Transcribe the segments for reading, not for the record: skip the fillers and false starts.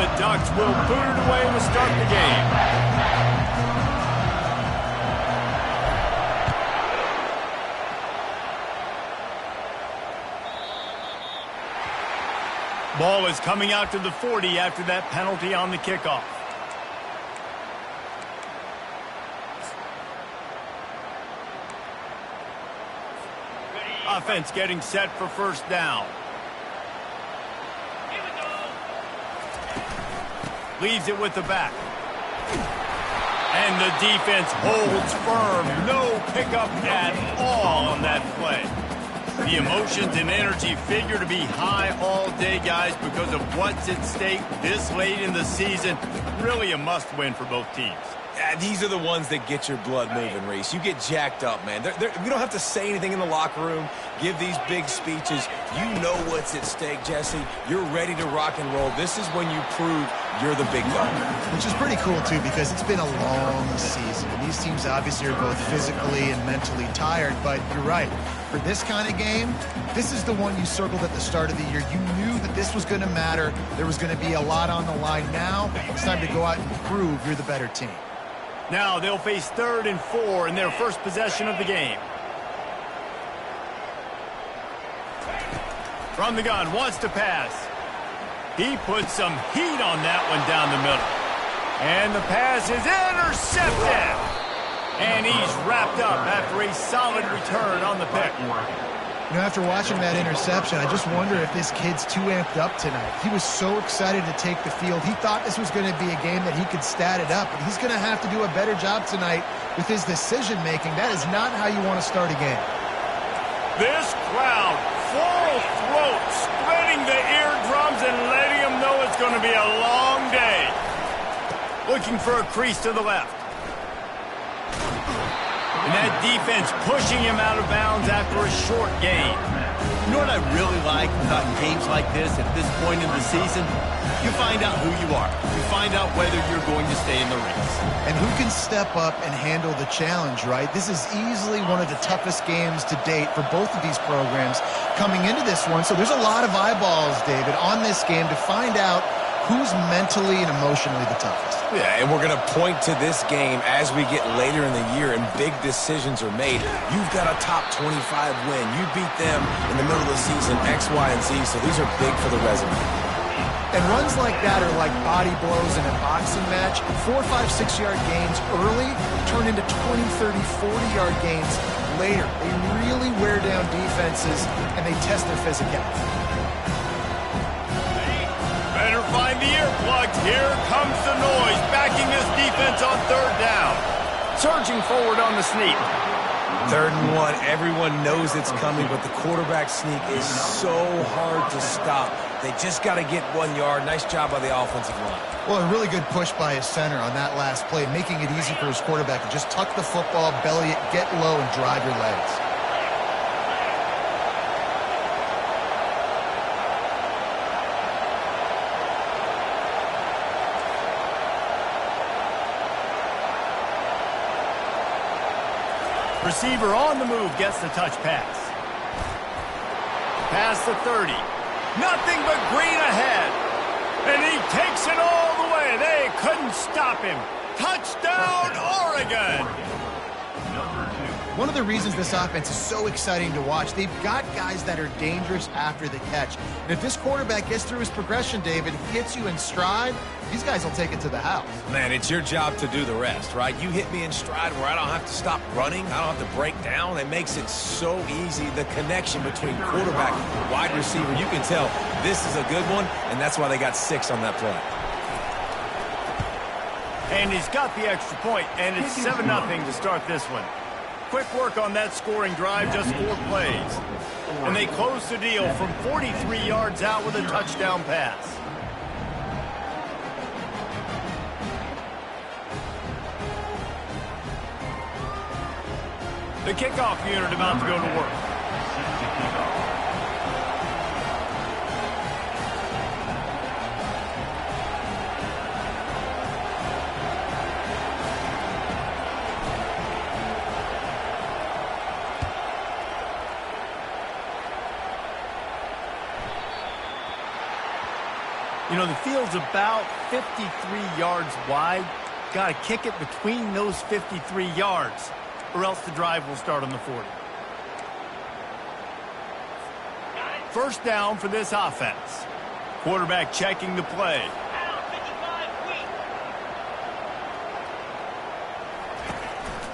the Ducks will boot it away to start the game. Ball is coming out to the 40 after that penalty on the kickoff. Offense getting set for first down. Leaves it with the back. And the defense holds firm. No pickup at all on that play. The emotions and energy figure to be high all day, guys, because of what's at stake this late in the season. Really a must-win for both teams. Yeah, these are the ones that get your blood moving, Reese. You get jacked up, man. We don't have to say anything in the locker room, give these big speeches. You know what's at stake, Jesse. You're ready to rock and roll. This is when you prove you're the big dog. Which is pretty cool, too, because it's been a long season. And these teams obviously are both physically and mentally tired, but you're right. For this kind of game, this is the one you circled at the start of the year. You knew that this was going to matter. There was going to be a lot on the line. Now it's time to go out and prove you're the better team. Now they'll face 3rd and 4 in their first possession of the game. From the gun, wants to pass. He puts some heat on that one down the middle. And the pass is intercepted. And he's wrapped up after a solid return on the pick. You know, after watching that interception, I just wonder if this kid's too amped up tonight. He was so excited to take the field. He thought this was going to be a game that he could stat it up, but he's going to have to do a better job tonight with his decision-making. That is not how you want to start a game. This crowd, full throat, spreading the eardrums and letting them know it's going to be a long day. Looking for a crease to the left. And that defense pushing him out of bounds after a short gain. You know what I really like about games like this at this point in the season? You find out who you are. You find out whether you're going to stay in the race. And who can step up and handle the challenge, right? This is easily one of the toughest games to date for both of these programs coming into this one. So there's a lot of eyeballs, David, on this game to find out who's mentally and emotionally the toughest. Yeah, and we're going to point to this game as we get later in the year and big decisions are made. You've got a top 25 win. You beat them in the middle of the season, X, Y, and Z, so these are big for the resume. And runs like that are like body blows in a boxing match. 4, 5, 6-yard gains early turn into 20, 30, 40-yard gains later. They really wear down defenses, and they test their physicality. Better find the earplugs. Here comes the noise, backing this defense on 3rd down. Surging forward on the sneak. 3rd and 1. Everyone knows it's coming, but the quarterback sneak is so hard to stop. They just got to get 1 yard. Nice job by the offensive line. Well, a really good push by his center on that last play, making it easy for his quarterback to just tuck the football, belly it, get low, and drive your legs. Receiver on the move gets the touch pass. Past the 30. Nothing but green ahead. And he takes it all the way. They couldn't stop him. Touchdown, Oregon! One of the reasons this offense is so exciting to watch, they've got guys that are dangerous after the catch. And if this quarterback gets through his progression, David, if he hits you in stride, these guys will take it to the house. Man, it's your job to do the rest, right? You hit me in stride where I don't have to stop running. I don't have to break down. It makes it so easy. The connection between quarterback and wide receiver, you can tell this is a good one, and that's why they got 6 on that play. And he's got the extra point, and it's 7-0 to start this one. Quick work on that scoring drive, just 4 plays. And they close the deal from 43 yards out with a touchdown pass. The kickoff unit about to go to work. You know, the field's about 53 yards wide. Got to kick it between those 53 yards, or else the drive will start on the 40. First down for this offense. Quarterback checking the play.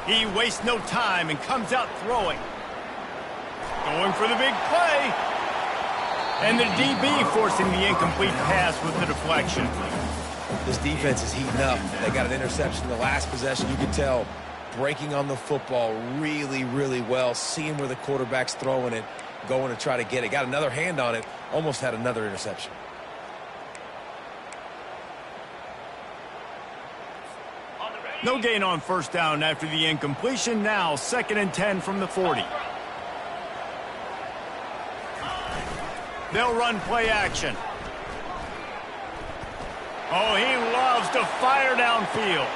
He wastes no time and comes out throwing. Going for the big play. And the DB forcing the incomplete pass with the deflection. This defense is heating up. They got an interception the last possession. You can tell breaking on the football really, really well, seeing where the quarterback's throwing it, going to try to get it. Got another hand on it, almost had another interception. No gain on first down after the incompletion. Now 2nd and 10 from the 40. They'll run play action. Oh, he loves to fire downfield.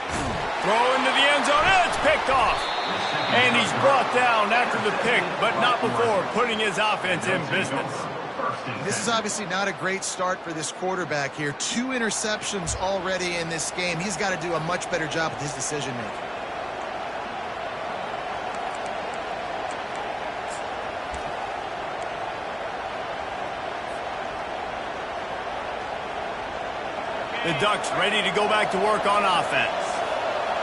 Throw into the end zone. It's picked off. And he's brought down after the pick, but not before putting his offense in business. This is obviously not a great start for this quarterback here. 2 interceptions already in this game. He's got to do a much better job with his decision-making. The Ducks ready to go back to work on offense.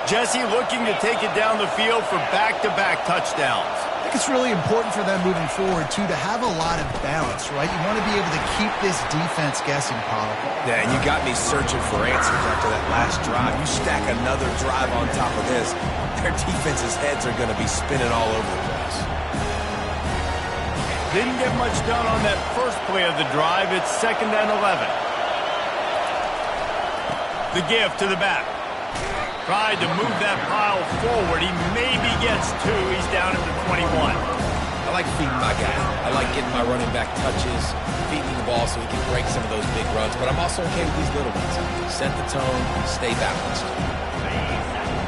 Jesse looking to take it down the field for back-to-back touchdowns. I think it's really important for them moving forward, too, to have a lot of balance, right? You want to be able to keep this defense guessing, Paul. Yeah, and you got me searching for answers after that last drive. You stack another drive on top of this, their defense's heads are going to be spinning all over the place. Didn't get much done on that first play of the drive. It's 2nd and 11. The give to the back. Tried to move that pile forward. He maybe gets 2. He's down at the 21. I like feeding my guy. I like getting my running back touches, feeding the ball so he can break some of those big runs. But I'm also okay with these little ones. Set the tone, stay balanced.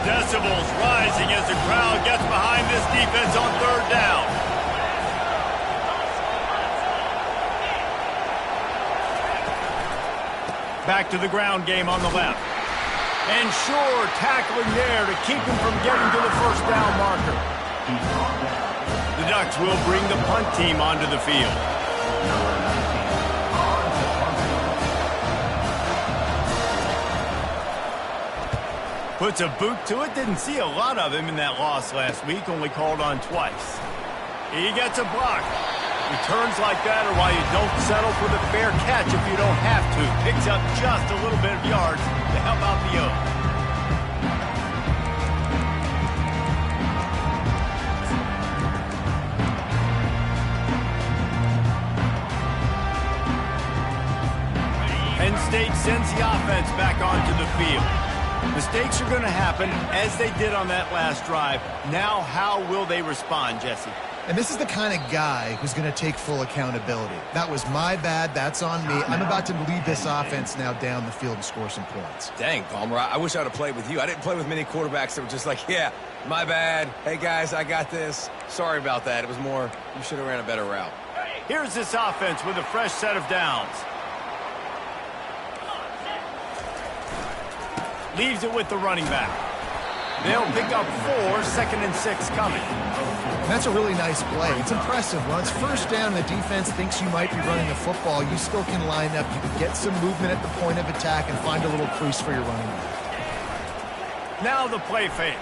Decibels rising as the crowd gets behind this defense on 3rd down. Back to the ground game on the left. And sure, tackling there to keep him from getting to the first down marker. The Ducks will bring the punt team onto the field. Puts a boot to it. Didn't see a lot of him in that loss last week. Only called on twice. He gets a block. Returns like that are why you don't settle for the fair catch if you don't have to. Picks up just a little bit of yards to help out the O. Penn State sends the offense back onto the field. Mistakes are going to happen as they did on that last drive. Now how will they respond, Jesse? And this is the kind of guy who's going to take full accountability. That was my bad. That's on me. I'm about to lead this offense now down the field and score some points. Dang, Palmer, I wish I would have played with you. I didn't play with many quarterbacks that were just like, yeah, my bad. Hey, guys, I got this. Sorry about that. It was more, you should have ran a better route. Here's this offense with a fresh set of downs. Leaves it with the running back. They'll pick up 4, 2nd and 6 coming. That's a really nice play. It's impressive. When it's first down, the defense thinks you might be running the football. You still can line up. You can get some movement at the point of attack and find a little crease for your running back. Now the play fake.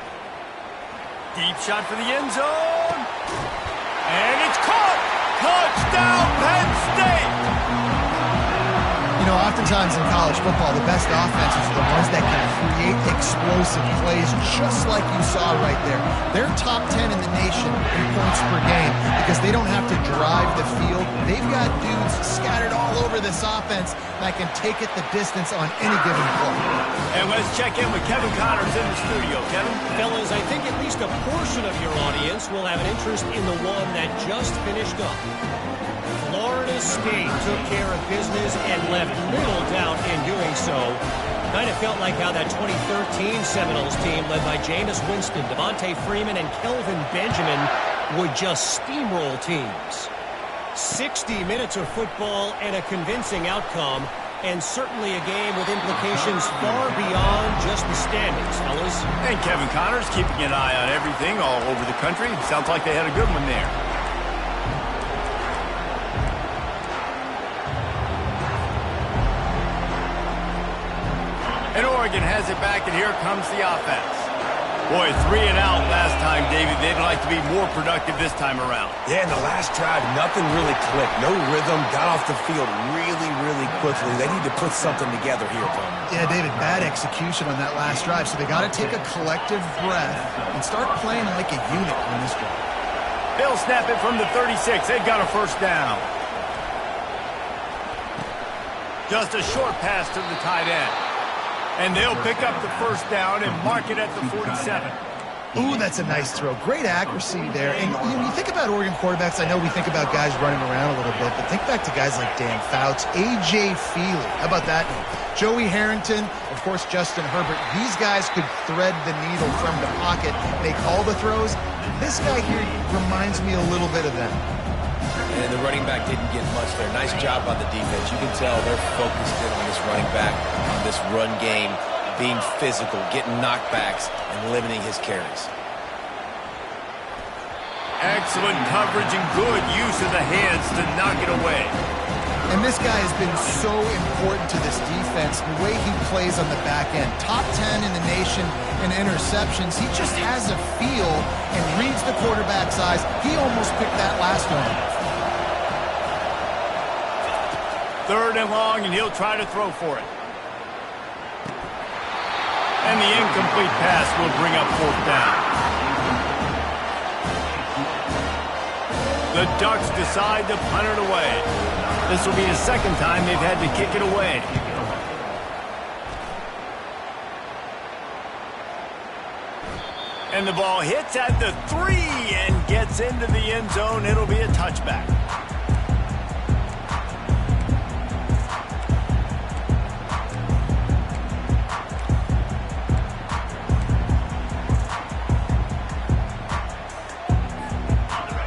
Deep shot for the end zone. And it's caught. Touchdown, Penn State. You know, oftentimes in college football, the best offenses are the ones that can create explosive plays, just like you saw right there. They're top 10 in the nation in points per game because they don't have to drive the field. They've got dudes scattered all over this offense that can take it the distance on any given play. And let's check in with Kevin Connors in the studio. Kevin? Fellas, I think at least a portion of your audience will have an interest in the one that just finished up. Florida State took care of business and left little doubt in doing so. Kind of felt like how that 2013 Seminoles team led by Jameis Winston, Devontae Freeman, and Kelvin Benjamin would just steamroll teams. 60 minutes of football and a convincing outcome. And certainly a game with implications far beyond just the standings, fellas. And Kevin Connors keeping an eye on everything all over the country. Sounds like they had a good one there. And Oregon has it back, and here comes the offense. Boy, 3 and out last time, David. They'd like to be more productive this time around. Yeah, in the last drive, nothing really clicked. No rhythm, got off the field really, really quickly. They need to put something together here, Tom. Yeah, David, bad execution on that last drive, so they got to take a collective breath and start playing like a unit on this drive. They'll snap it from the 36. They've got a first down. Just a short pass to the tight end. And they'll pick up the first down and mark it at the 47. Ooh, that's a nice throw. Great accuracy there. And when you think about Oregon quarterbacks, I know we think about guys running around a little bit, but think back to guys like Dan Fouts, A.J. Feely. How about that name? Joey Harrington, of course, Justin Herbert. These guys could thread the needle from the pocket, make all the throws. This guy here reminds me a little bit of them. And the running back didn't get much there. Nice job on the defense. You can tell they're focused in on this running back, on this run game, being physical, getting knockbacks, and limiting his carries. Excellent coverage and good use of the hands to knock it away. And this guy has been so important to this defense, the way he plays on the back end. Top 10 in the nation in interceptions. He just has a feel and reads the quarterback's eyes. He almost picked that last one. 3rd and long, and he'll try to throw for it. And the incomplete pass will bring up 4th down. The Ducks decide to punt it away. This will be the 2nd time they've had to kick it away. And the ball hits at the 3 and gets into the end zone. It'll be a touchback.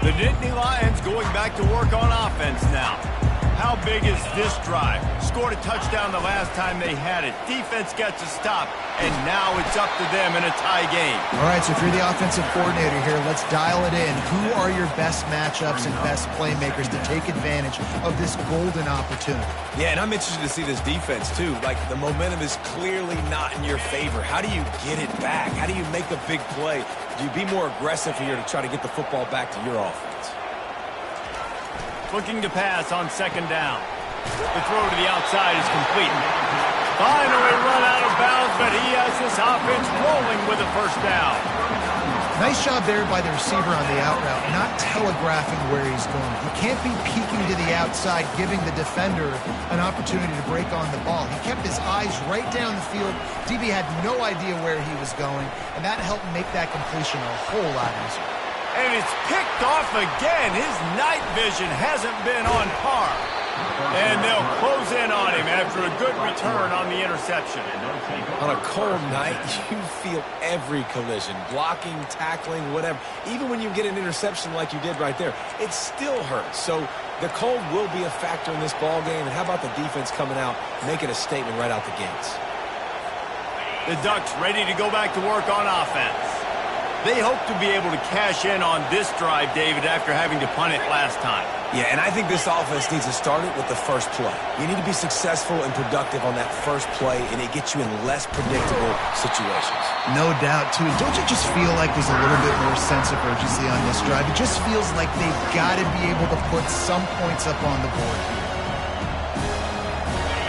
The Nittany Lions going back to work on offense now. How big is this drive? Scored a touchdown the last time they had it. Defense gets a stop, and now it's up to them in a tie game. All right, so if you're the offensive coordinator here, let's dial it in. Who are your best matchups and best playmakers to take advantage of this golden opportunity? Yeah, and I'm interested to see this defense, too. Like, the momentum is clearly not in your favor. How do you get it back? How do you make a big play? Do you be more aggressive here to try to get the football back to your offense? Looking to pass on 2nd down. The throw to the outside is complete. Finally run out of bounds, but he has this offense rolling with a first down. Nice job there by the receiver on the out route, not telegraphing where he's going. He can't be peeking to the outside, giving the defender an opportunity to break on the ball. He kept his eyes right down the field. DB had no idea where he was going, and that helped make that completion a whole lot easier. And it's picked off again. His night vision hasn't been on par. And they'll close in on him after a good return on the interception. On a cold night, you feel every collision, blocking, tackling, whatever. Even when you get an interception like you did right there, it still hurts. So the cold will be a factor in this ball game. And how about the defense coming out, making a statement right out the gates? The Ducks ready to go back to work on offense. They hope to be able to cash in on this drive, David, after having to punt it last time. Yeah, and I think this offense needs to start it with the first play. You need to be successful and productive on that first play, and it gets you in less predictable situations. No doubt, too. Don't you just feel like there's a little bit more sense of urgency on this drive? It just feels like they've got to be able to put some points up on the board.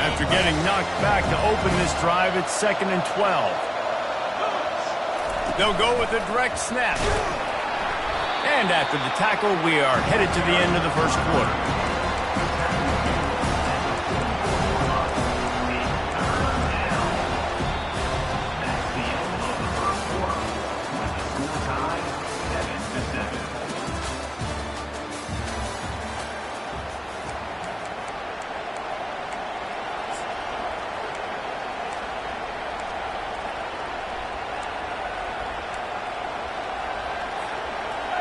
After getting knocked back to open this drive, it's 2nd and 12. They'll go with a direct snap. And after the tackle, we are headed to the end of the first quarter.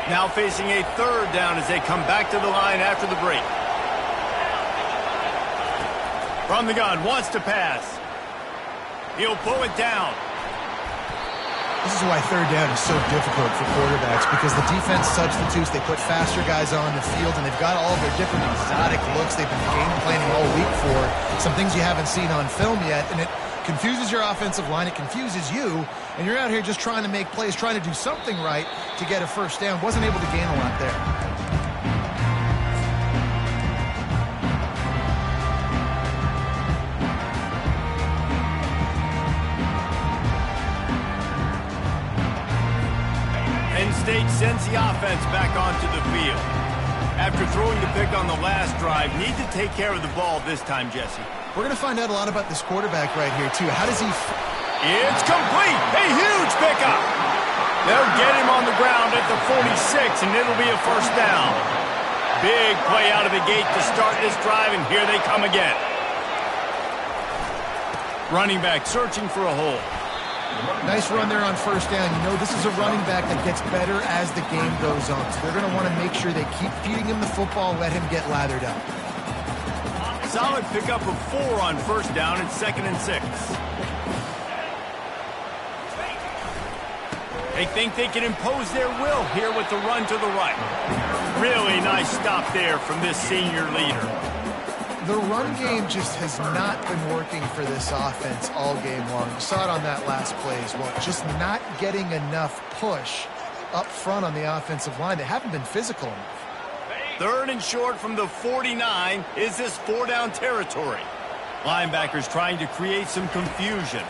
Now facing a 3rd down as they come back to the line after the break. From the gun, wants to pass. He'll pull it down. This is why third down is so difficult for quarterbacks, because the defense substitutes, they put faster guys on the field, and they've got all their different exotic looks they've been game planning all week for, some things you haven't seen on film yet, and it confuses your offensive line, it confuses you, and you're out here just trying to make plays, trying to do something right to get a first down. Wasn't able to gain a lot there. State sends the offense back onto the field. After throwing the pick on the last drive, need to take care of the ball this time, Jesse. We're going to find out a lot about this quarterback right here, too. How does he... It's complete! A huge pickup! They'll get him on the ground at the 46, and it'll be a first down. Big play out of the gate to start this drive, and here they come again. Running back searching for a hole. Nice run there on first down. You know, this is a running back that gets better as the game goes on. So they're going to want to make sure they keep feeding him the football, let him get lathered up. Solid pickup of 4 on first down and 2nd and 6. They think they can impose their will here with the run to the right. Really nice stop there from this senior leader. The run game just has not been working for this offense all game long. You saw it on that last play as well. Just not getting enough push up front on the offensive line. They haven't been physical enough. 3rd and short from the 49. Is this 4-down territory? Linebackers trying to create some confusion.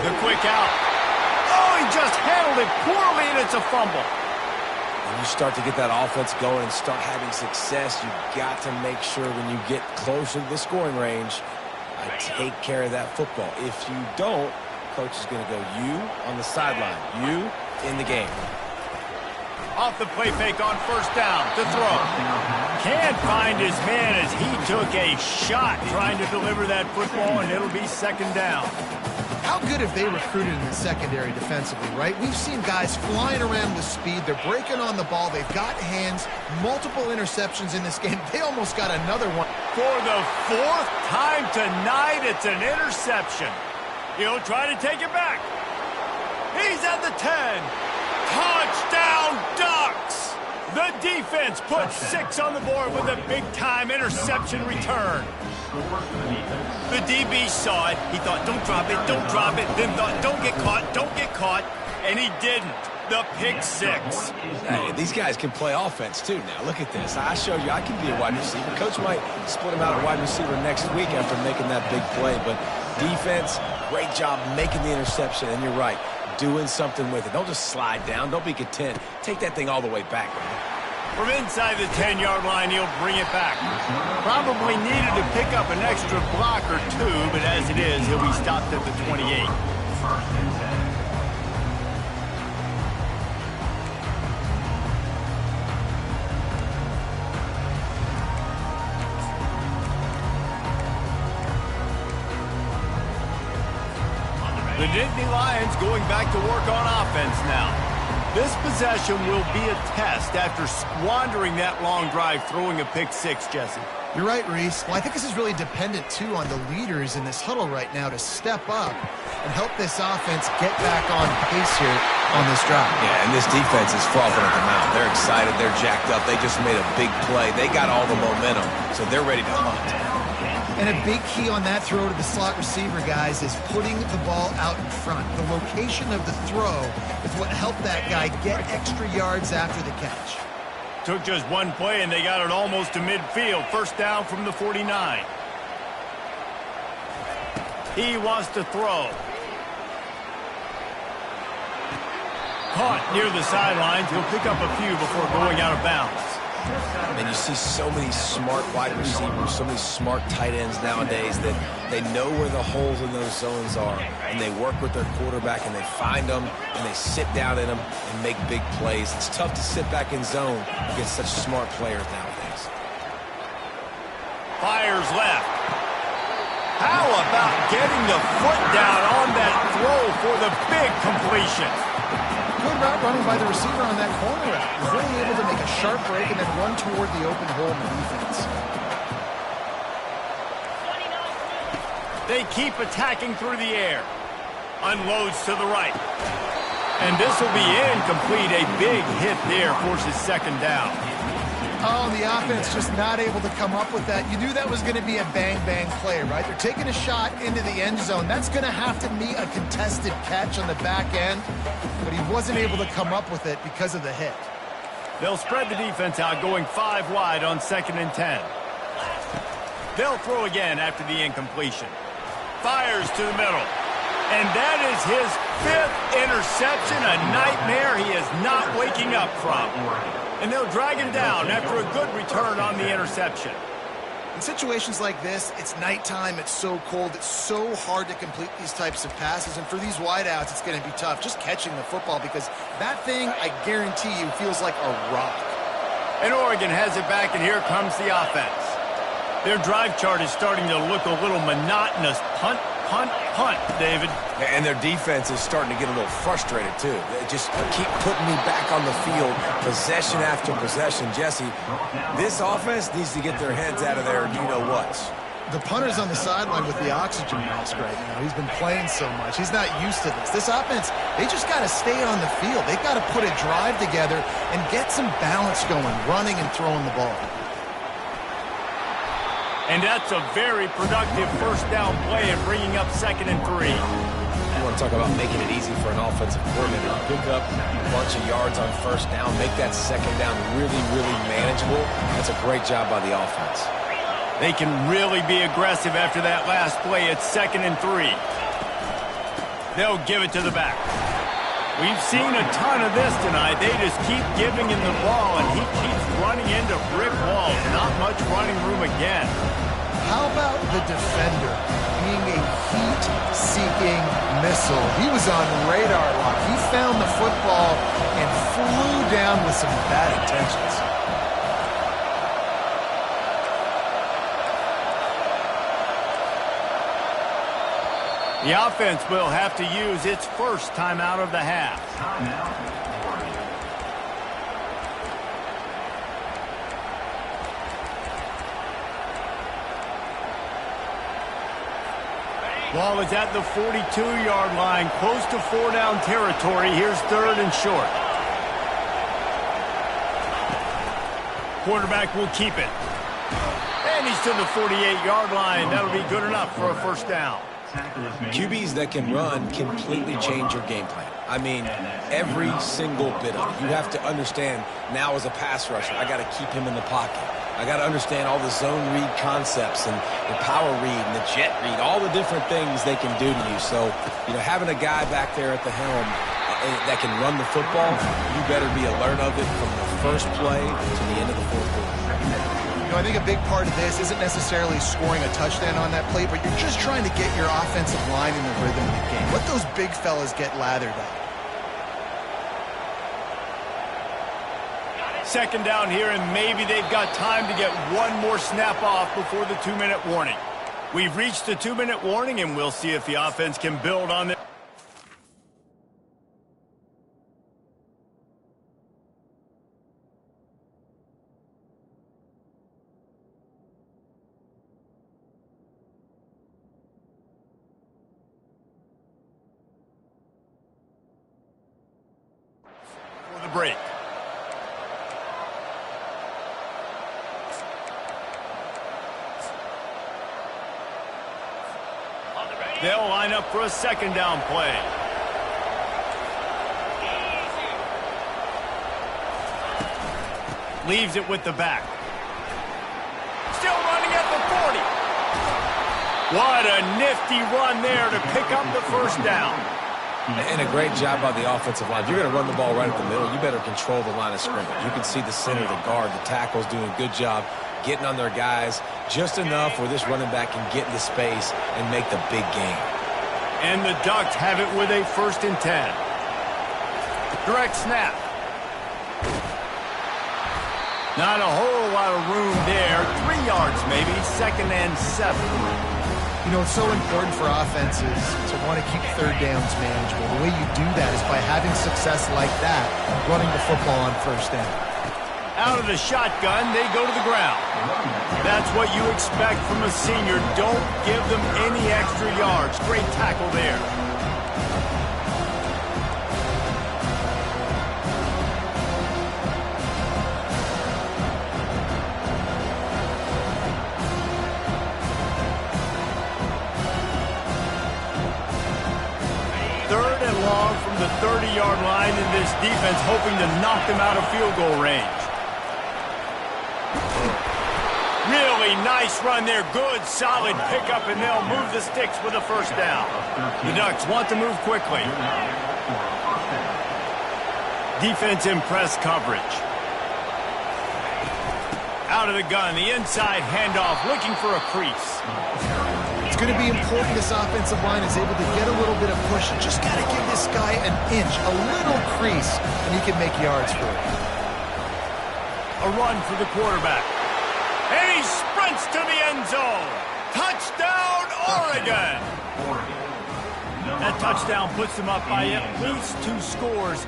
The quick out. Oh, he just handled it poorly, and it's a fumble. When you start to get that offense going and start having success, you've got to make sure when you get closer to the scoring range, take care of that football. If you don't, coach is going to go, you on the sideline, you in the game. Off the play fake on first down to throw. Can't find his man as he took a shot trying to deliver that football, and it'll be 2nd down. How good have they recruited in the secondary defensively, right? We've seen guys flying around with speed. They're breaking on the ball. They've got hands, multiple interceptions in this game. They almost got another one. For the 4th time tonight, it's an interception. He'll try to take it back. He's at the 10. Touchdown, Ducks! The defense puts 6 on the board with a big-time interception return. The DB saw it. He thought, don't drop it, then thought, don't get caught, and he didn't. The pick 6. Hey, these guys can play offense, too, now. Look at this. I showed you I can be a wide receiver. Coach might split him out at wide receiver next week after making that big play, but defense, great job making the interception, and you're right, doing something with it. Don't just slide down. Don't be content. Take that thing all the way back, man. From inside the 10-yard line, he'll bring it back. Probably needed to pick up an extra block or 2, but as it is, he'll be stopped at the 28. The Nittany Lions going back to work on offense now. This possession will be a test after squandering that long drive, throwing a pick 6, Jesse. You're right, Reese. Well, I think this is really dependent, too, on the leaders in this huddle right now to step up and help this offense get back on pace here on this drive. Yeah, and this defense is frothing at the mouth. They're excited. They're jacked up. They just made a big play. They got all the momentum, so they're ready to hunt. And a big key on that throw to the slot receiver, guys, is putting the ball out in front. The location of the throw is what helped that guy get extra yards after the catch. Took just one play, and they got it almost to midfield. First down from the 49. He wants to throw. Caught near the sidelines. He'll pick up a few before going out of bounds. And you see so many smart wide receivers, so many smart tight ends nowadays that they know where the holes in those zones are, and they work with their quarterback, and they find them, and they sit down in them and make big plays. It's tough to sit back in zone against such smart players nowadays. Fires left. How about getting the foot down on that throw for the big completion? Good route running by the receiver on that corner route. He's really able to make a sharp break and then run toward the open hole in the defense. They keep attacking through the air. Unloads to the right. And this will be incomplete. A big hit there forces second down. Oh, the offense just not able to come up with that. You knew that was going to be a bang-bang play, right? They're taking a shot into the end zone. That's going to have to be a contested catch on the back end, but he wasn't able to come up with it because of the hit. They'll spread the defense out, going 5 wide on 2nd and 10. They'll throw again after the incompletion. Fires to the middle. And that is his 5th interception, a nightmare he is not waking up from. And they'll drag him down after a good return on the interception. In situations like this, it's nighttime, it's so cold, it's so hard to complete these types of passes, and for these wideouts, it's going to be tough just catching the football because that thing, I guarantee you, feels like a rock. And Oregon has it back, and here comes the offense. Their drive chart is starting to look a little monotonous. Punt, punt, punt, David. And their defense is starting to get a little frustrated, too. They just keep putting me back on the field, possession after possession. Jesse, this offense needs to get their heads out of their you-know-whats. The punter's on the sideline with the oxygen mask right now. He's been playing so much. He's not used to this. This offense, they just got to stay on the field. They've got to put a drive together and get some balance going, running and throwing the ball. And that's a very productive first down play and bringing up 2nd and 3. You want to talk about making it easy for an offensive coordinator. Pick up a bunch of yards on first down, make that second down really, really manageable. That's a great job by the offense. They can really be aggressive after that last play. It's 2nd and 3. They'll give it to the back. We've seen a ton of this tonight. They just keep giving him the ball, and he keeps running into brick walls. Not much running room again. How about the defender being a heat-seeking missile? He was on radar lock. He found the football and flew down with some bad intentions. The offense will have to use its first timeout of the half. Ball is at the 42-yard line, close to 4-down territory. Here's 3rd and short. Quarterback will keep it. And he's to the 48-yard line. That'll be good enough for a first down. QBs that can run completely change your game plan. I mean, every single bit of it. You have to understand now as a pass rusher, I got to keep him in the pocket. I got to understand all the zone read concepts and the power read and the jet read, all the different things they can do to you. So, you know, having a guy back there at the helm that can run the football, you better be alert of it from the first play to the end of the 4th quarter. I think a big part of this isn't necessarily scoring a touchdown on that play, but you're just trying to get your offensive line in the rhythm of the game. Let those big fellas get lathered up. 2nd down here, and maybe they've got time to get one more snap off before the 2-minute warning. We've reached the 2-minute warning, and we'll see if the offense can build on it. For the break. They'll line up for a 2nd down play. Leaves it with the back. Still running at the 40. What a nifty run there to pick up the first down. And a great job by the offensive line. If you're going to run the ball right at the middle, you better control the line of scrimmage. You can see the center, the guard, the tackles doing a good job getting on their guys just enough where this running back can get into space and make the big game. And the Ducks have it with a 1st and 10. Direct snap. Not a whole lot of room there. 3 yards maybe. 2nd and 7. You know, it's so important for offenses to want to keep 3rd downs manageable. The way you do that is by having success like that, running the football on 1st down. Out of the shotgun, they go to the ground. That's what you expect from a senior. Don't give them any extra yards. Great tackle there. Third and long from the 30-yard line, and this defense hoping to knock them out of field goal range. Really nice run there. Good, solid pickup, and they'll move the sticks with a first down. The Ducks want to move quickly. Defense in press coverage. Out of the gun, the inside handoff, looking for a crease. It's going to be important this offensive line is able to get a little bit of push. Just got to give this guy an inch, a little crease, and he can make yards for it. A run for the quarterback. And he sprints to the end zone. Touchdown, Oregon! That touchdown puts them up by at least 2 scores.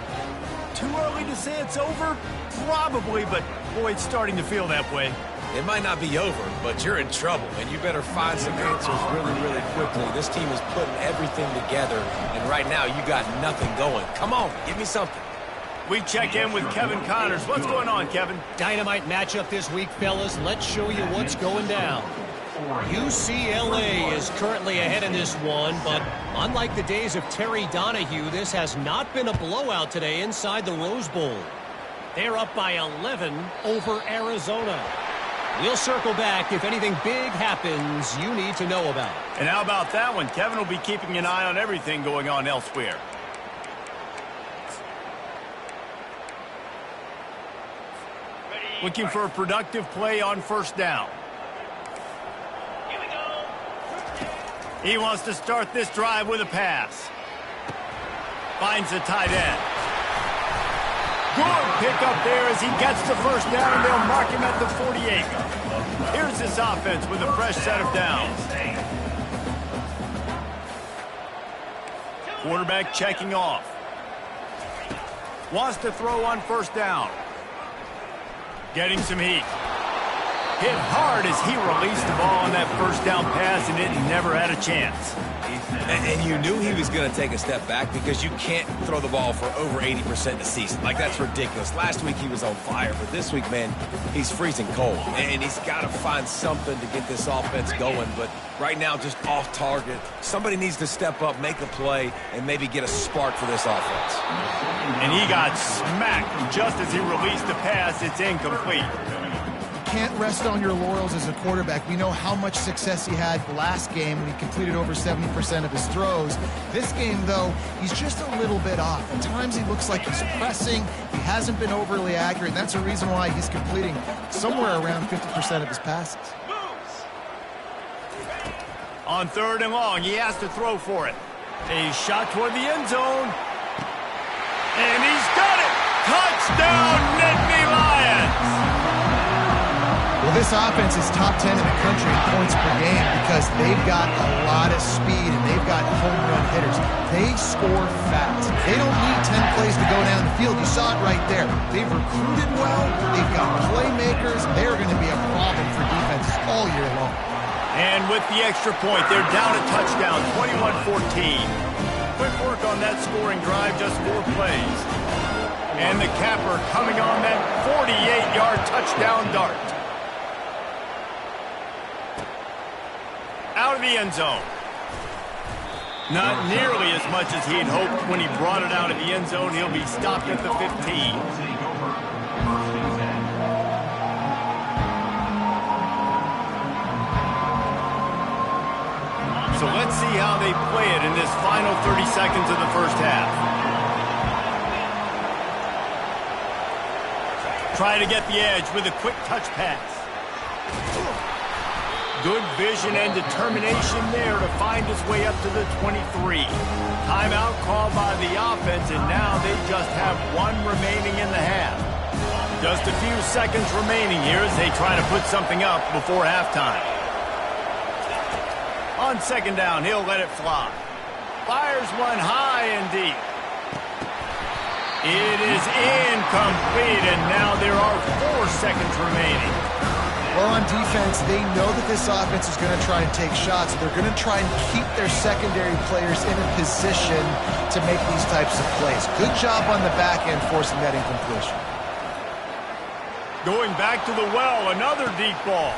Too early to say it's over? Probably, but boy, it's starting to feel that way. It might not be over, but you're in trouble, and you better find some answers really, really quickly. This team is putting everything together, and right now you got nothing going. Come on, give me something. We check in with Kevin Connors. What's going on, Kevin? Dynamite matchup this week, fellas. Let's show you what's going down. UCLA is currently ahead in this one, but unlike the days of Terry Donahue, this has not been a blowout today inside the Rose Bowl. They're up by 11 over Arizona. We'll circle back if anything big happens you need to know about. And how about that one? Kevin will be keeping an eye on everything going on elsewhere. Looking for a productive play on first down. Here we go. He wants to start this drive with a pass. Finds the tight end. Good pickup there as he gets the first down, and they'll mark him at the 48. Here's this offense with a fresh set of downs. Quarterback checking off. Wants to throw on first down. Getting some heat. Hit hard as he released the ball on that first down pass, and it never had a chance. And you knew he was going to take a step back because you can't throw the ball for over 80% a season. Like, that's ridiculous. Last week he was on fire, but this week, man, he's freezing cold. And he's got to find something to get this offense going. But right now, just off target. Somebody needs to step up, make a play, and maybe get a spark for this offense. And he got smacked just as he released the pass. It's incomplete. Can't rest on your laurels as a quarterback. We know how much success he had last game when he completed over 70% of his throws. This game, though, he's just a little bit off. At times he looks like he's pressing. He hasn't been overly accurate, and that's a reason why he's completing somewhere around 50% of his passes. On third and long, he has to throw for it. A shot toward the end zone. And he's got it! Touchdown, Nittany Lions! Well, this offense is top 10 in the country in points per game because they've got a lot of speed and they've got home run hitters. They score fast. They don't need 10 plays to go down the field. You saw it right there. They've recruited well. They've got playmakers. They're going to be a problem for defenses all year long. And with the extra point, they're down a touchdown, 21-14. Quick work on that scoring drive, just 4 plays. And the capper coming on that 48-yard touchdown dart. Out of the end zone. Not nearly as much as he'd hoped when he brought it out of the end zone. He'll be stopped at the 15. So let's see how they play it in this final 30 seconds of the first half. Try to get the edge with a quick touch pass. Good vision and determination there to find his way up to the 23. Timeout called by the offense, and now they just have 1 remaining in the half. Just a few seconds remaining here as they try to put something up before halftime. On second down, he'll let it fly. Fires one high and deep. It is incomplete, and now there are 4 seconds remaining. Well, on defense, they know that this offense is going to try and take shots. They're going to try and keep their secondary players in a position to make these types of plays. Good job on the back end forcing that incompletion. Going back to the well, another deep ball.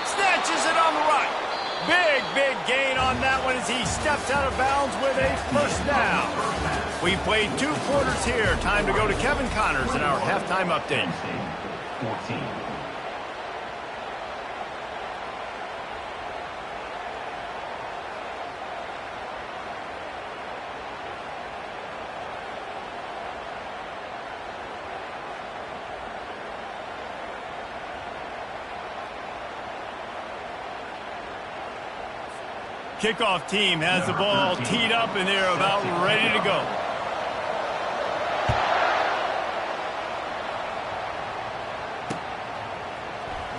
Snatches it on the right. Big gain on that one as he steps out of bounds with a first down. We played 2 quarters here. Time to go to Kevin Connors in our halftime update. 14. Kickoff team has the ball teed up, and they're about ready to go.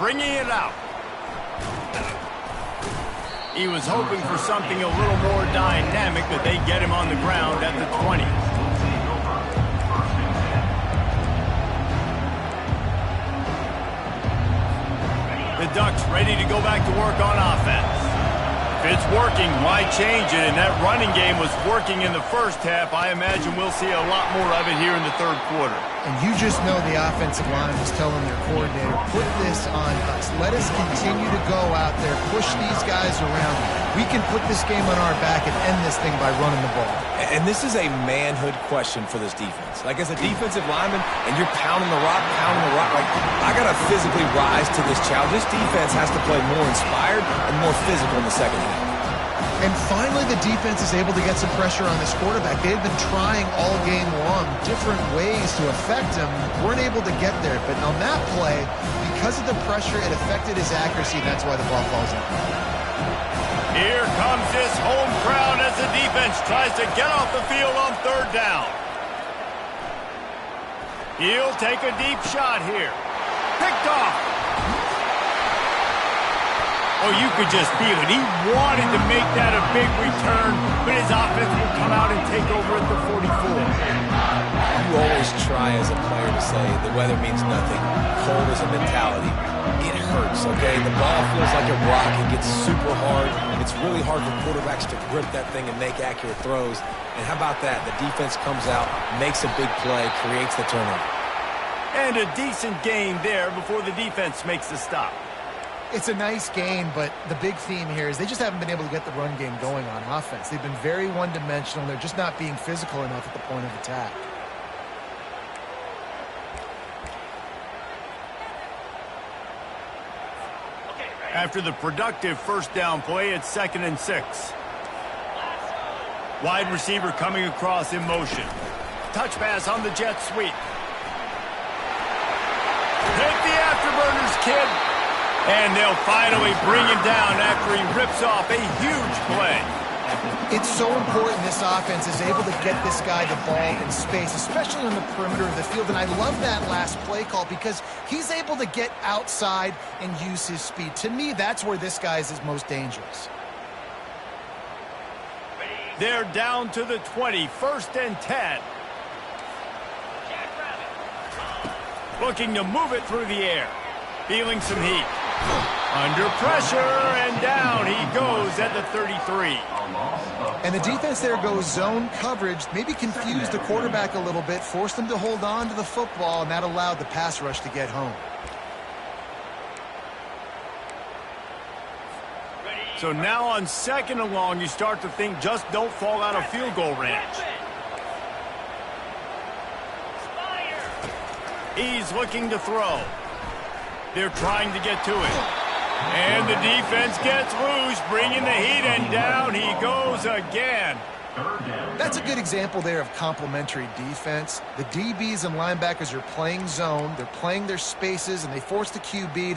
Bringing it out. He was hoping for something a little more dynamic, but they get him on the ground at the 20. The Ducks ready to go back to work on offense. If it's working, why change it? And that running game was working in the first half. I imagine we'll see a lot more of it here in the third quarter. And you just know the offensive line was telling their coordinator, put this on us. Let us continue to go out there, push these guys around. We can put this game on our back and end this thing by running the ball. And this is a manhood question for this defense. Like, as a defensive lineman, and you're pounding the rock, like, I got to physically rise to this challenge. This defense has to play more inspired and more physical in the second half. And finally, the defense is able to get some pressure on this quarterback. They've been trying all game long different ways to affect him. Weren't able to get there. But on that play, because of the pressure, it affected his accuracy, and that's why the ball falls in. Here comes this home crowd as the defense tries to get off the field on third down. He'll take a deep shot here. Picked off. Oh, you could just feel it. He wanted to make that a big return, but his offense will come out and take over at the 44. You always try as a player to say the weather means nothing. Cold is a mentality. It hurts, okay? The ball feels like a rock. It gets super hard. It's really hard for quarterbacks to grip that thing and make accurate throws. And how about that? The defense comes out, makes a big play, creates the turnover. And a decent gain there before the defense makes the stop. It's a nice game, but the big theme here is they just haven't been able to get the run game going on offense. They've been very one-dimensional. They're just not being physical enough at the point of attack. After the productive first down play, it's 2nd and 6. Wide receiver coming across in motion. Touch pass on the jet sweep. Hit the afterburners, kid. And they'll finally bring him down after he rips off a huge play. It's so important this offense is able to get this guy the ball in space, especially on the perimeter of the field. And I love that last play call because he's able to get outside and use his speed. To me, that's where this guy is most dangerous. They're down to the 20, 1st and 10. Looking to move it through the air. Feeling some heat. Under pressure, and down he goes at the 33. And the defense there goes zone coverage, maybe confused the quarterback a little bit, forced him to hold on to the football, and that allowed the pass rush to get home. So now on 2nd and long, you start to think just don't fall out of field goal range. He's looking to throw. They're trying to get to it. And the defense gets loose, bringing the heat, and down he goes again. That's a good example there of complementary defense. The DBs and linebackers are playing zone, they're playing their spaces, and they force the QB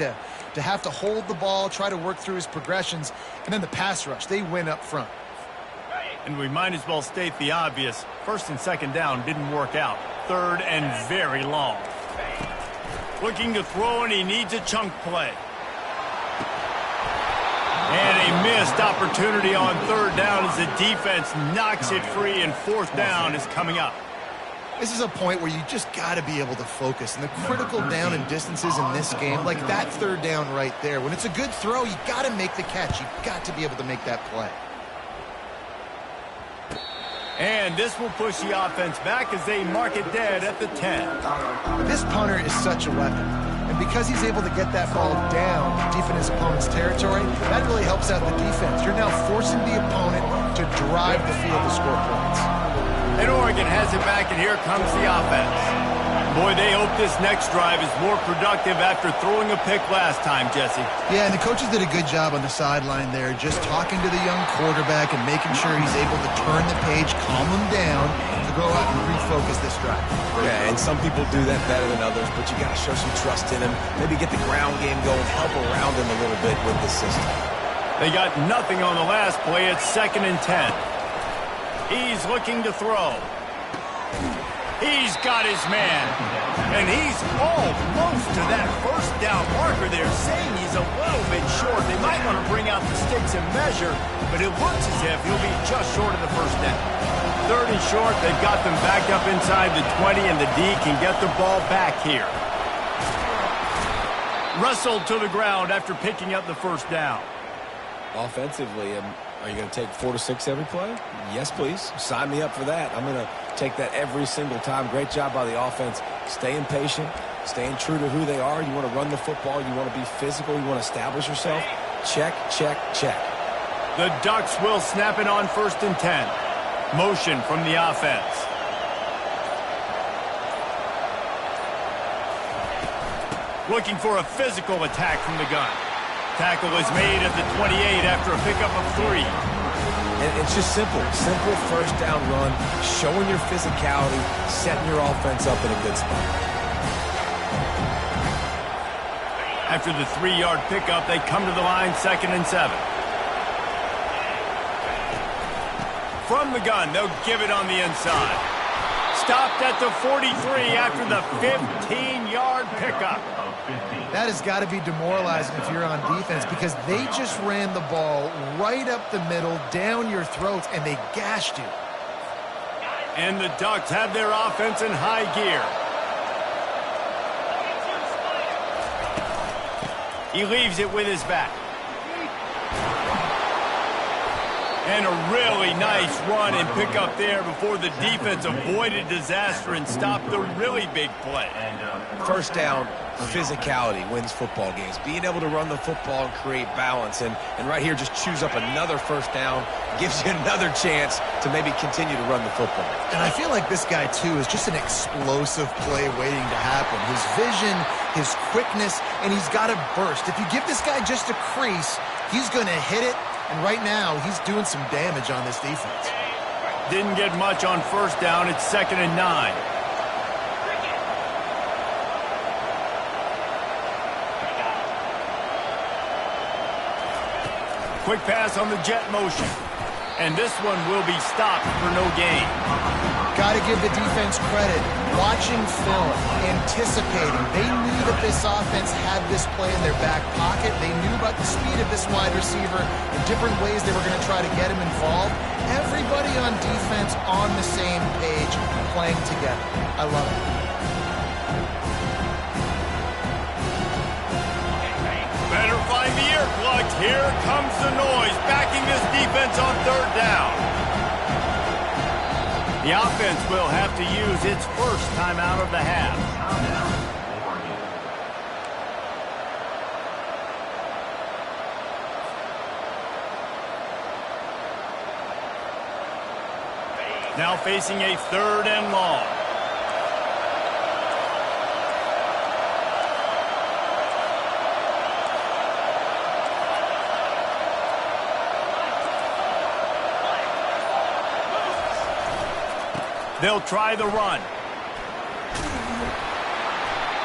to have to hold the ball, try to work through his progressions, and then the pass rush, they win up front. And we might as well state the obvious. 1st and 2nd down didn't work out. 3rd and very long. Looking to throw, and he needs a chunk play. And a missed opportunity on 3rd down as the defense knocks it free, and 4th down is coming up. This is a point where you just got to be able to focus. And the critical down and distances in this game, like that third down right there, when it's a good throw, you got to make the catch. You got to be able to make that play. And this will push the offense back as they mark it dead at the 10. This punter is such a weapon. And because he's able to get that ball down deep in his opponent's territory, that really helps out the defense. You're now forcing the opponent to drive the field to score points. And Oregon has it back, and here comes the offense. Boy, they hope this next drive is more productive after throwing a pick last time, Jesse. Yeah, and the coaches did a good job on the sideline there, just talking to the young quarterback and making sure he's able to turn the page, calm him down, to go out and refocus this drive. Yeah, and some people do that better than others, but you got to show some trust in him. Maybe get the ground game going, help around him a little bit with the system. They got nothing on the last play. It's 2nd and 10. He's looking to throw. He's got his man. And he's almost to that first down marker there, saying he's a little bit short. They might want to bring out the sticks and measure, but it looks as if he'll be just short of the first down. 3rd and short, they've got them backed up inside the 20, and the D can get the ball back here. Wrestled to the ground after picking up the first down. Offensively, are you going to take 4 to 6 every play? Yes, please. Sign me up for that. I'm going to take that every single time. Great job by the offense. Staying patient, staying true to who they are. You want to run the football. You want to be physical. You want to establish yourself. Check, check, check. The Ducks will snap it on 1st and 10. Motion from the offense. Looking for a physical attack from the gun. Tackle is made at the 28 after a pickup of 3. And it's just simple. Simple first down run, showing your physicality, setting your offense up in a good spot. After the 3-yard pickup, they come to the line, 2nd and 7. From the gun, they'll give it on the inside. Stopped at the 43 after the 15-yard pickup. That has got to be demoralizing if you're on defense, because they just ran the ball right up the middle, down your throats, and they gashed you. And the Ducks have their offense in high gear. He leaves it with his back. And a really nice run and pick up there before the defense avoided disaster and stopped the really big play. First down, physicality wins football games. Being able to run the football and create balance. And right here, just choose up another first down. Gives you another chance to maybe continue to run the football. And I feel like this guy, too, is just an explosive play waiting to happen. His vision, his quickness, and he's got to burst. If you give this guy just a crease, he's going to hit it. And right now, he's doing some damage on this defense. Didn't get much on first down. It's 2nd and 9. Quick pass on the jet motion. And this one will be stopped for no gain. Got to give the defense credit. Watching film, anticipating. They knew that this offense had this play in their back pocket. They knew about the speed of this wide receiver, the different ways they were going to try to get him involved. Everybody on defense on the same page, playing together. I love it. Better find the earplugs. Here comes the noise, backing this defense on 3rd down. The offense will have to use its first timeout of the half. Now facing a 3rd and long. They'll try the run.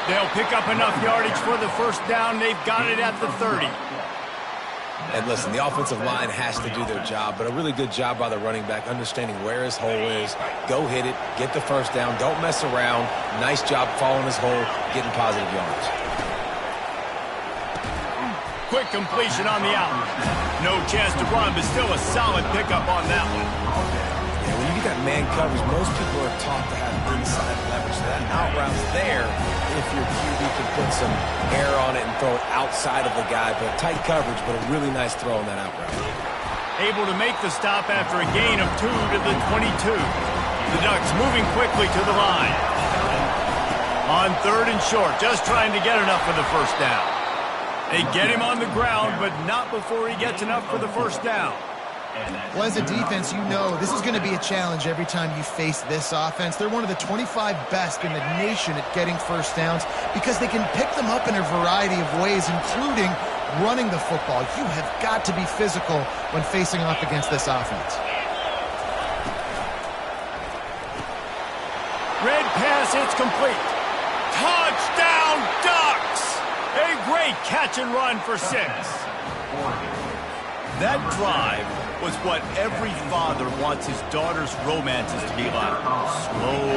They'll pick up enough yardage for the first down. They've got it at the 30. And listen, the offensive line has to do their job, but a really good job by the running back, understanding where his hole is. Go hit it, get the first down, don't mess around. Nice job following his hole, getting positive yards. Quick completion on the out. No chance to run, but still a solid pickup on that one. Yeah, when you get that man coverage, most people are taught to have inside leverage. So that out route's there if your QB can put some air on it and throw it outside of the guy. But tight coverage, but a really nice throw on that out route. Able to make the stop after a gain of 2 to the 22. The Ducks moving quickly to the line. On 3rd and short, just trying to get enough for the first down. They get him on the ground, but not before he gets enough for the first down. Well, as a defense, you know this is going to be a challenge every time you face this offense. They're one of the 25 best in the nation at getting first downs because they can pick them up in a variety of ways, including running the football. You have got to be physical when facing off against this offense. Red pass, it's complete. Touchdown, Ducks! A great catch and run for 6. That drive was what every father wants his daughter's romances to be like. Slow,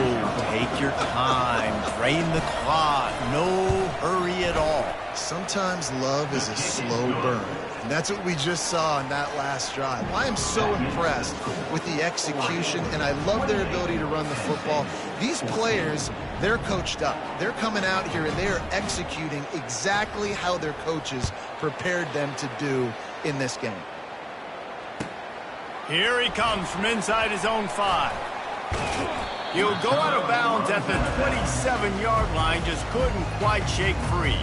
take your time, drain the clock, no hurry at all. Sometimes love is a slow burn, and that's what we just saw on that last drive. I am so impressed with the execution, and I love their ability to run the football. These players, they're coached up. They're coming out here, and they are executing exactly how their coaches prepared them to do in this game. Here he comes from inside his own 5. He'll go out of bounds at the 27-yard line, just couldn't quite shake free.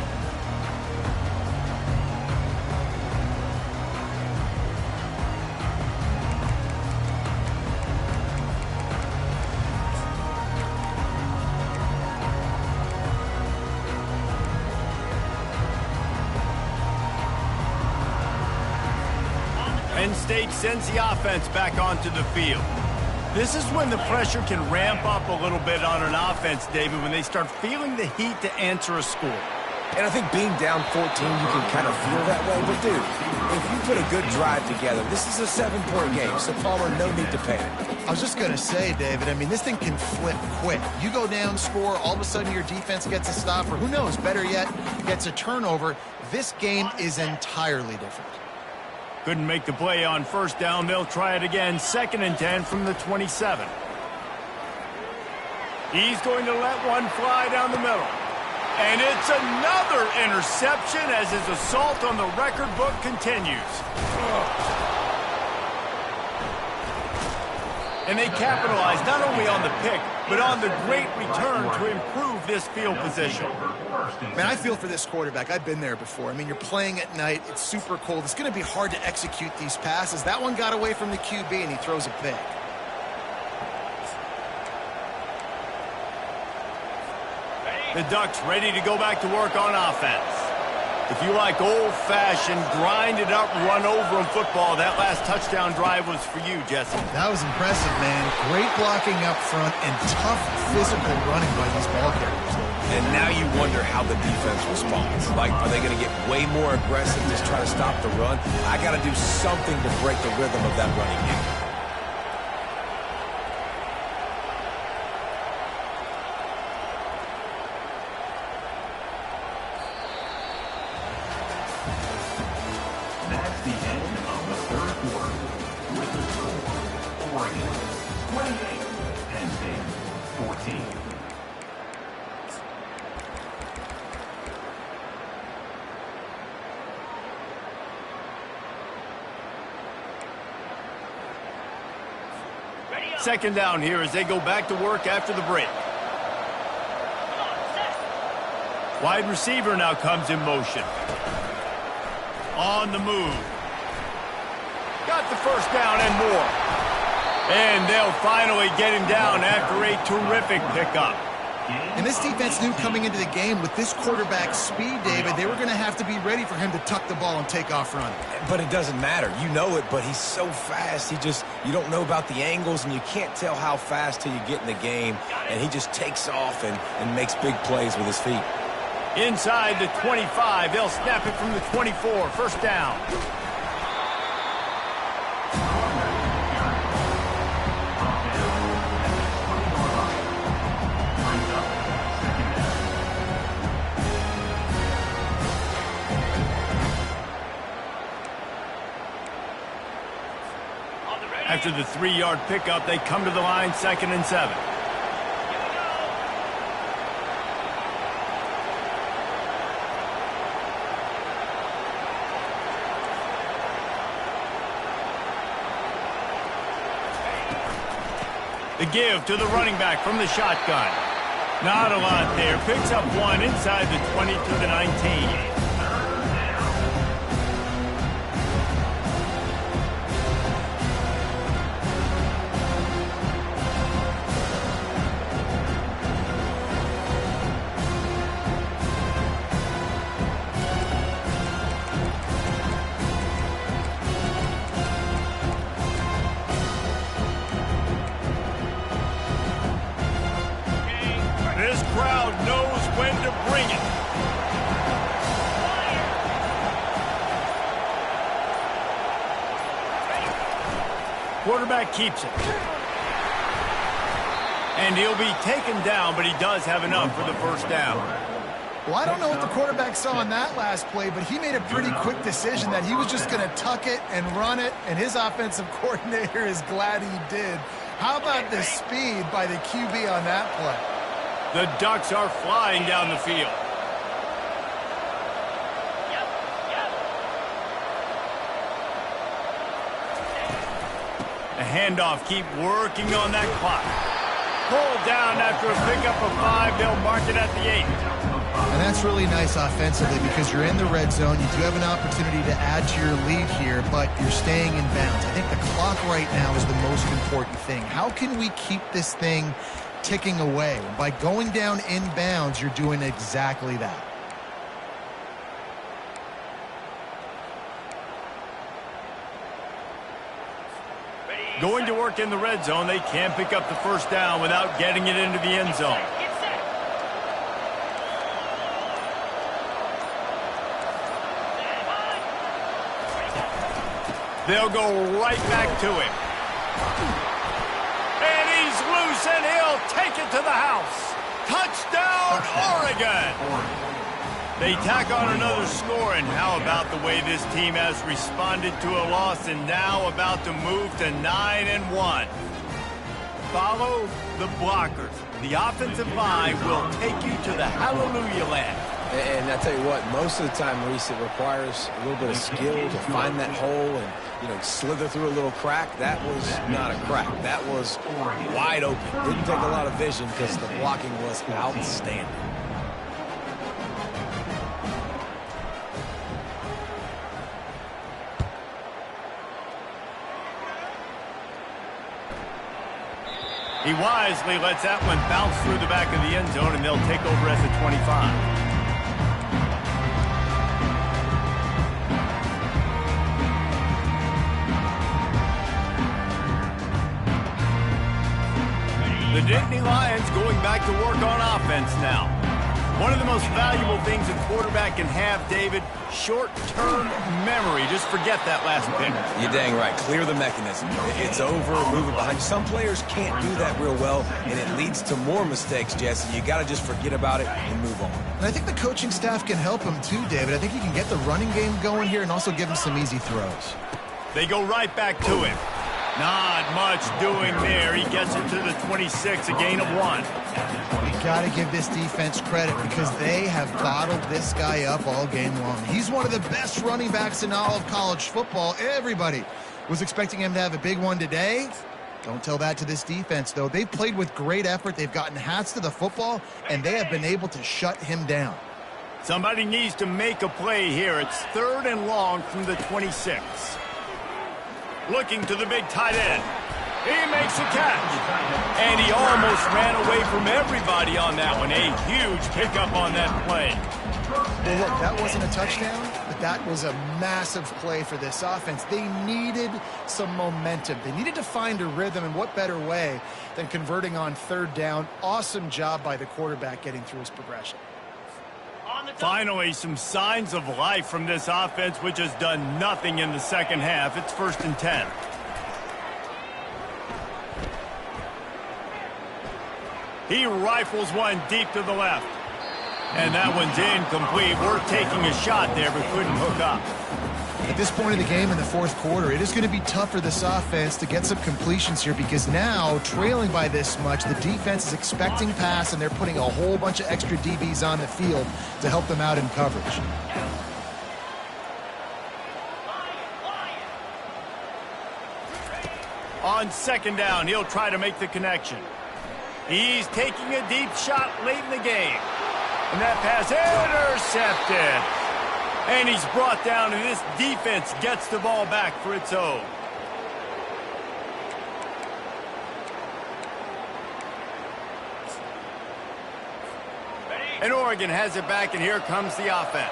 Penn State sends the offense back onto the field. This is when the pressure can ramp up a little bit on an offense, David, when they start feeling the heat to answer a score. And I think being down 14, you can kind of feel that way. But, dude, if you put a good drive together, this is a 7-point game, so Palmer, no need to panic. I was just going to say, David, I mean, this thing can flip quick. You go down, score, all of a sudden your defense gets a stop, or who knows, better yet, gets a turnover. This game is entirely different. Couldn't make the play on first down. They'll try it again. 2nd and 10 from the 27. He's going to let one fly down the middle. And it's another interception as his assault on the record book continues. And they capitalize not only on the pick, but on the great return to improve this field position. Man, I feel for this quarterback. I've been there before. I mean, you're playing at night. It's super cold. It's going to be hard to execute these passes. That one got away from the QB, and he throws it big. The Ducks ready to go back to work on offense. If you like old-fashioned, grind-it-up, run-over football, that last touchdown drive was for you, Jesse. That was impressive, man. Great blocking up front and tough physical running by these ball carriers. And now you wonder how the defense responds. Like, are they going to get way more aggressive, just try to stop the run? I got to do something to break the rhythm of that running game. That's the end of the 3rd quarter. With the score, Oregon 28, Penn State 14. Second down here as they go back to work after the break. Wide receiver now comes in motion. On the move. Got the first down and more. And they'll finally get him down after a terrific pickup. And this defense knew coming into the game with this quarterback's speed, David, they were going to have to be ready for him to tuck the ball and take off running. But it doesn't matter. You know it, but he's so fast. You don't know about the angles, and you can't tell how fast till you get in the game. And he just takes off and makes big plays with his feet. Inside the 25, they'll snap it from the 24. First down. After the 3-yard pickup, they come to the line, 2nd and 7. The give to the running back from the shotgun. Not a lot there. Picks up 1 inside the 20 to the 19. This crowd knows when to bring it. Quarterback keeps it. And he'll be taken down, but he does have enough for the first down. Well, I don't know what the quarterback saw on that last play, but he made a pretty quick decision that he was just going to tuck it and run it, and his offensive coordinator is glad he did. How about the speed by the QB on that play? The Ducks are flying down the field. A handoff, keep working on that clock. Pulled down after a pickup of 5. They'll mark it at the 8. And that's really nice offensively because you're in the red zone. You do have an opportunity to add to your lead here, but you're staying in bounds. I think the clock right now is the most important thing. How can we keep this thing ticking away? By going down in bounds, you're doing exactly that. Going to work in the red zone, they can't pick up the first down without getting it into the end zone. They'll go right back to him. And he's loose, and he'll take it to the house. Touchdown, Oregon! They tack on another score, and how about the way this team has responded to a loss and now about to move to 9-1. Follow the blockers. The offensive line will take you to the hallelujah land. And I tell you what, most of the time, Reese, it requires a little bit of skill to find that hole and, slither through a little crack. That was not a crack. That was wide open. Didn't take a lot of vision because the blocking was outstanding. He wisely lets that one bounce through the back of the end zone, and they'll take over at the 25. The Nittany Lions going back to work on offense now. One of the most valuable things a quarterback can have, David, short-term memory. Just forget that last pick. You're dang right. Clear the mechanism. It's over, move it behind you. Some players can't do that real well, and it leads to more mistakes, Jesse. You got to just forget about it and move on. And I think the coaching staff can help him too, David. I think he can get the running game going here and also give him some easy throws. They go right back to him. Not much doing there. He gets it to the 26, a gain of 1. You got to give this defense credit because they have bottled this guy up all game long. He's one of the best running backs in all of college football. Everybody was expecting him to have a big one today. Don't tell that to this defense, though. They've played with great effort. They've gotten hats to the football, and they have been able to shut him down. Somebody needs to make a play here. It's 3rd and long from the 26. Looking to the big tight end. He makes a catch. And he almost ran away from everybody on that one. A huge pickup on that play. Well, look, that wasn't a touchdown, but that was a massive play for this offense. They needed some momentum. They needed to find a rhythm, and what better way than converting on 3rd down. Awesome job by the quarterback getting through his progression. Finally, some signs of life from this offense, which has done nothing in the second half. It's 1st and 10. He rifles one deep to the left. And that one's incomplete. We're taking a shot there, but couldn't hook up. At this point of the game in the fourth quarter, it is going to be tough for this offense to get some completions here because now, trailing by this much, the defense is expecting pass, and they're putting a whole bunch of extra DBs on the field to help them out in coverage. On second down, he'll try to make the connection. He's taking a deep shot late in the game. And that pass intercepted. And he's brought down, and this defense gets the ball back for its own. And Oregon has it back, and here comes the offense.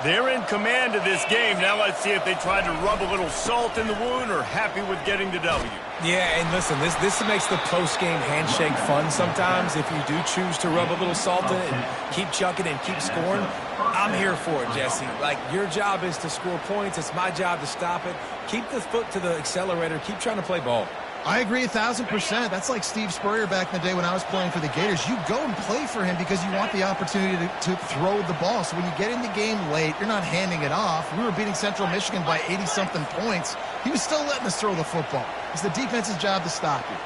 They're in command of this game. Now let's see if they try to rub a little salt in the wound or happy with getting the W. Yeah, and listen, this makes the post-game handshake fun sometimes. If you do choose to rub a little salt in it and keep chucking and keep scoring, I'm here for it, Jesse. Like, your job is to score points. It's my job to stop it. Keep the foot to the accelerator. Keep trying to play ball. I agree 1,000%. That's like Steve Spurrier back in the day when I was playing for the Gators. You go and play for him because you want the opportunity to throw the ball. So when you get in the game late, you're not handing it off. We were beating Central Michigan by 80-something points. He was still letting us throw the football. It's the defense's job to stop you.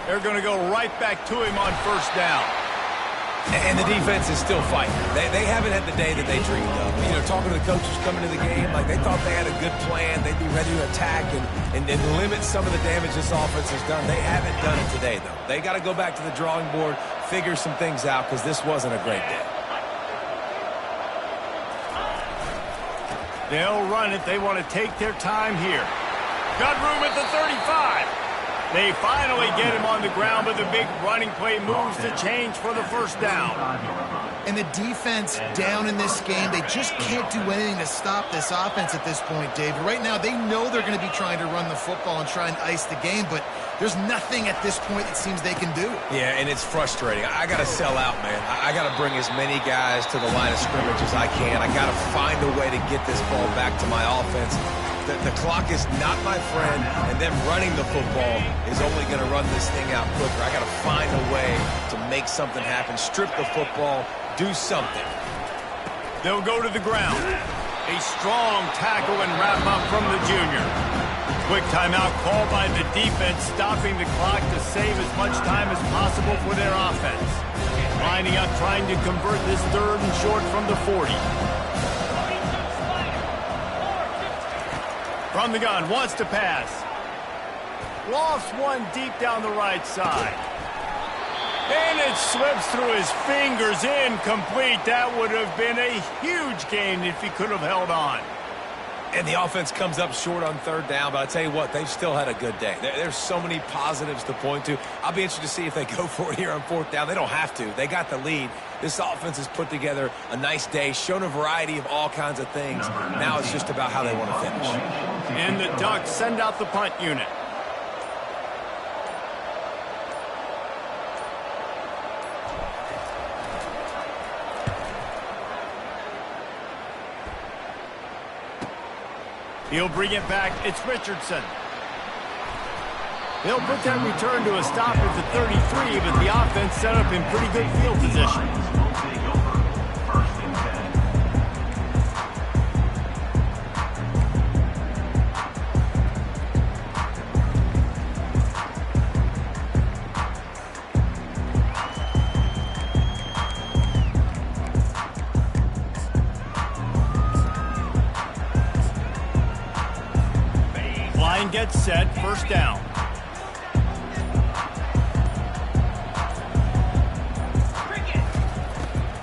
They're going to go right back to him on first down. And the defense is still fighting. They haven't had the day that they dreamed of. You know, talking to the coaches coming to the game, like they thought they had a good plan. They'd be ready to attack and limit some of the damage this offense has done. They haven't done it today, though. They got to go back to the drawing board, figure some things out, because this wasn't a great day. They'll run it. They want to take their time here. Got room at the 35. They finally get him on the ground, but the big running play moves the change for the first down. And the defense down in this game, they just can't do anything to stop this offense at this point, David. Right now, they know they're going to be trying to run the football and try and ice the game, but there's nothing at this point it seems they can do. Yeah, and it's frustrating. I got to sell out, man. I got to bring as many guys to the line of scrimmage as I can. I got to find a way to get this ball back to my offense. The clock is not my friend, and them running the football is only going to run this thing out quicker. I got to find a way to make something happen, strip the football, do something. They'll go to the ground. A strong tackle and wrap up from the junior. Quick timeout called by the defense, stopping the clock to save as much time as possible for their offense. Lining up, trying to convert this third and short from the 40. From the gun, wants to pass. Lofts one deep down the right side. And it slips through his fingers, incomplete. That would have been a huge gain if he could have held on. And the offense comes up short on third down, but I tell you what, they've still had a good day. There's so many positives to point to. I'll be interested to see if they go for it here on fourth down. They don't have to. They got the lead. This offense has put together a nice day, shown a variety of all kinds of things. Now it's just about how they want to finish. And the Ducks send out the punt unit. He'll bring it back. It's Richardson. He'll put that return to a stop at the 33, but the offense set up in pretty good field position. Line gets set, first down.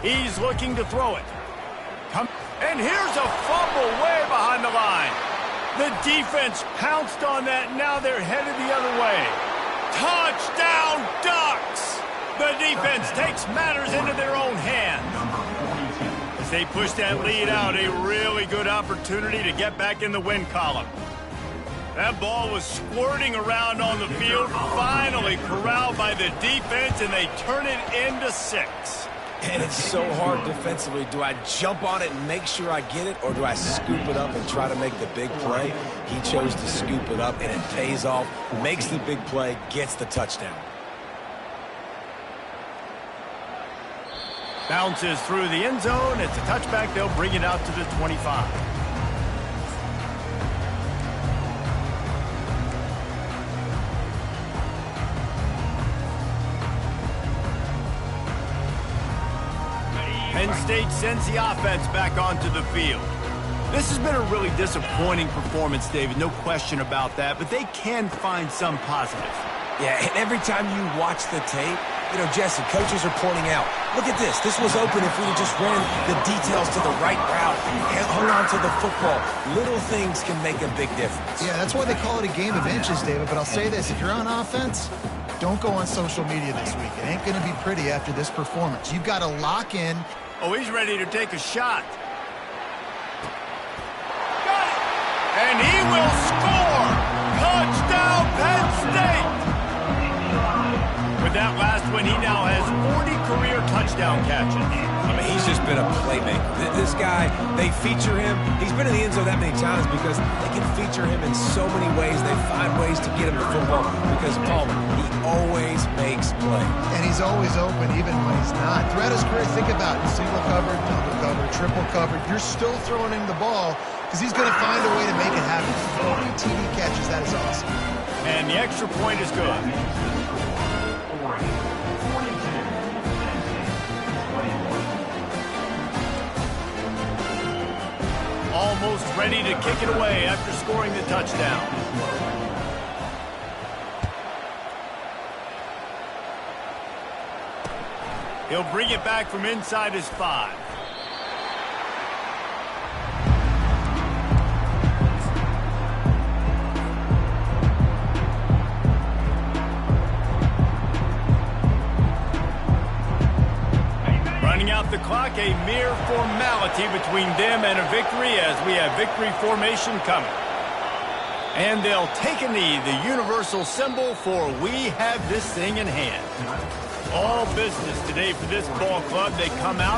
He's looking to throw it. And here's a fumble way behind the line. The defense pounced on that. Now they're headed the other way. Touchdown, Ducks! The defense takes matters into their own hands. As they push that lead out, a really good opportunity to get back in the win column. That ball was squirting around on the field, finally corralled by the defense, and they turn it into 6. And it's so hard defensively. Do I jump on it and make sure I get it, or do I scoop it up and try to make the big play? He chose to scoop it up, and it pays off, makes the big play, gets the touchdown. Bounces through the end zone. It's a touchback. They'll bring it out to the 25. Penn State sends the offense back onto the field. This has been a really disappointing performance, David. No question about that, but they can find some positives. Yeah, and every time you watch the tape, you know, Jesse, coaches are pointing out, look at this. This was open if we just ran the details to the right route and hung on to the football. Little things can make a big difference. Yeah, that's why they call it a game of inches, David. But I'll say this, if you're on offense, don't go on social media this week. It ain't going to be pretty after this performance. You've got to lock in. Oh, he's ready to take a shot. Got it! And he will score! Touchdown, Penn State! With that last one, he now has 40 career touchdown catches. I mean, he's just been a playmaker. This guy, they feature him. He's been in the end zone that many times because they can feature him in so many ways. They find ways to get him the football because, Palmer, he always makes plays. And he's always open even when he's not. Throughout his career, think about it. Single covered, double covered, triple covered. You're still throwing him the ball because he's going to find a way to make it happen. 40 TD catches, that is awesome. And the extra point is good. Almost ready to kick it away after scoring the touchdown. He'll bring it back from inside his 5. Running out the clock, a mere formality between them and a victory as we have victory formation coming. And they'll take a knee, the universal symbol for we have this thing in hand. All business today for this ball club. They come out